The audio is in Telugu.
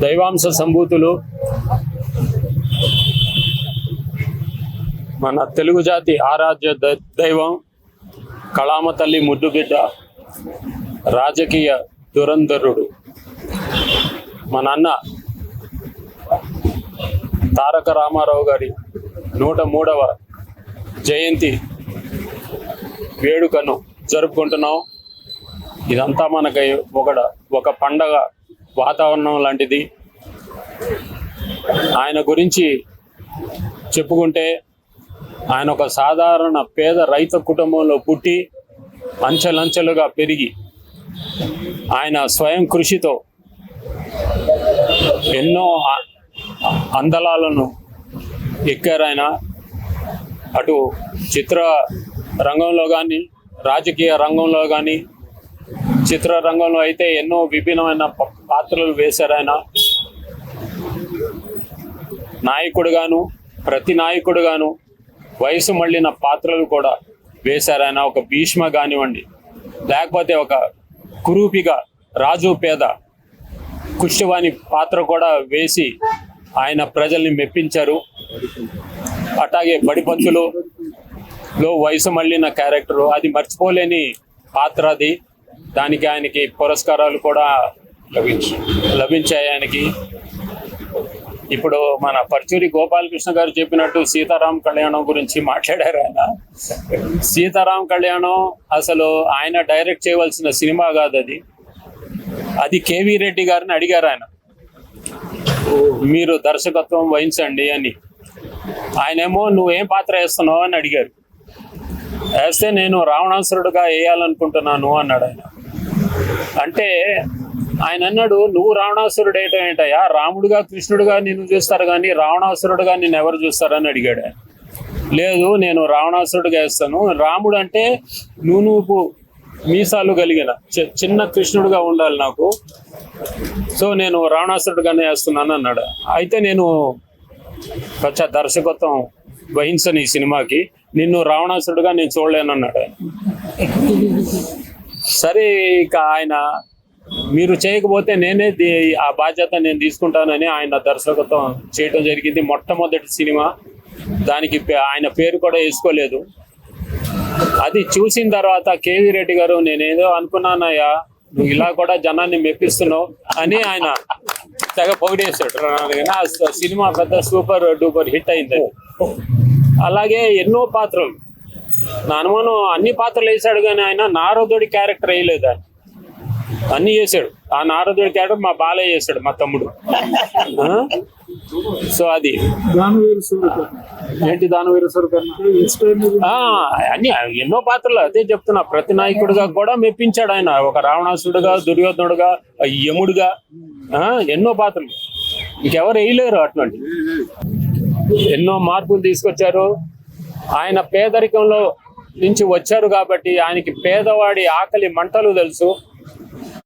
దైవాంశ సంభూతులు మన తెలుగు జాతి ఆరాధ్య దైవం కళామ తల్లి ముద్దుబిడ్డ రాజకీయ దురంధరుడు మన అన్న తారక రామారావు గారి 103వ జయంతి వేడుకను జరుపుకుంటున్నాం. ఇదంతా మనకి ఒక పండగ వాతావరణం లాంటిది. ఆయన గురించి చెప్పుకుంటే ఆయన ఒక సాధారణ పేద రైతు కుటుంబంలో పుట్టి అంచెలంచెలుగా పెరిగి ఆయన స్వయం కృషితో ఎన్నో అందలాలను ఎక్కారు. ఆయన అటు చిత్ర రంగంలో కానీ రాజకీయ రంగంలో కానీ చిత్రరంగంలో అయితే ఎన్నో విభిన్నమైన పాత్రలు వేశారు. ఆయన నాయకుడుగాను ప్రతి నాయకుడుగాను వయసు మళ్ళిన పాత్రలు కూడా వేశారు. ఆయన ఒక భీష్మ కానివ్వండి, లేకపోతే ఒక కురూపిగా రాజు పేద కుష్టివాణి పాత్ర కూడా వేసి ఆయన ప్రజల్ని మెప్పించారు. అట్లాగే బడిపంతులో వయసు మళ్ళిన క్యారెక్టరు, అది మర్చిపోలేని పాత్ర. అది దానికి ఆయనకి పురస్కారాలు కూడా లభించాయి ఆయనకి. ఇప్పుడు మన పర్చూరి గోపాలకృష్ణ గారు చెప్పినట్టు సీతారాం కళ్యాణం గురించి మాట్లాడారు. ఆయన సీతారాం కళ్యాణం అసలు ఆయన డైరెక్ట్ చేయవలసిన సినిమా కాదు. అది కేవీ రెడ్డి గారిని అడిగారు ఆయన, మీరు దర్శకత్వం వహించండి అని. ఆయనేమో నువ్వేం పాత్ర వేస్తున్నావు అని అడిగారు. వేస్తే నేను రావణాసురుడుగా వేయాలనుకుంటున్నాను అన్నాడు ఆయన. అంటే ఆయన అన్నాడు, నువ్వు రావణాసురుడు వేయటం ఏంటయ్యా, రాముడుగా కృష్ణుడుగా నిన్ను చూస్తారు కానీ రావణాసురుడుగా నిన్ను ఎవరు చూస్తారని అడిగాడు ఆయన. లేదు, నేను రావణాసురుడుగా వేస్తాను. రాముడు అంటే నువ్వు మీసాలు కలిగిన చిన్న కృష్ణుడుగా ఉండాలి నాకు, సో నేను రావణాసురుడుగానే వేస్తున్నాను అన్నాడు. అయితే నేను దర్శకత్వం వహించను ఈ సినిమాకి, నిన్ను రావణాసురుడుగా నేను చూడలేను అన్నాడు ఆయన. సరే, ఇక ఆయన మీరు చేయకపోతే నేనే ఆ బాధ్యత నేను తీసుకుంటానని ఆయన దర్శకత్వం చేయటం జరిగింది. మొట్టమొదటి సినిమా, దానికి ఆయన పేరు కూడా వేసుకోలేదు. అది చూసిన తర్వాత కేవీ రెడ్డి గారు, నేనేదో అనుకున్నానయ్యా, నువ్వు ఇలా కూడా జనాన్ని మెప్పిస్తున్నావు అని ఆయన తెగ పొగిడేశాడు. ఆ సినిమా పెద్ద సూపర్ డూపర్ హిట్ అయింది. అలాగే ఎన్నో పాత్రలు, నా అనుమానం అన్ని పాత్రలు వేసాడు కానీ ఆయన నారదుడి క్యారెక్టర్ వేయలేదు. ఆయన అన్ని చేశాడు. ఆ నారదుడి క్యారెక్టర్ మా బాలయ్య చేశాడు, మా తమ్ముడు. సో అది ఏంటి దానవీర అన్ని ఎన్నో పాత్రలు. అదే చెప్తున్నా, ప్రతి నాయకుడిగా కూడా మెప్పించాడు ఆయన. ఒక రావణాసుడుగా, దుర్యోధనుడుగా, యముడుగా, ఎన్నో పాత్రలు ఇంకెవరు వేయలేరు అటువంటి. ఎన్నో మార్పులు తీసుకొచ్చారు. ఆయన పేదరికంలో నుంచి వచ్చారు కాబట్టి ఆయనకి పేదవాడి ఆకలి మంటలు తెలుసు.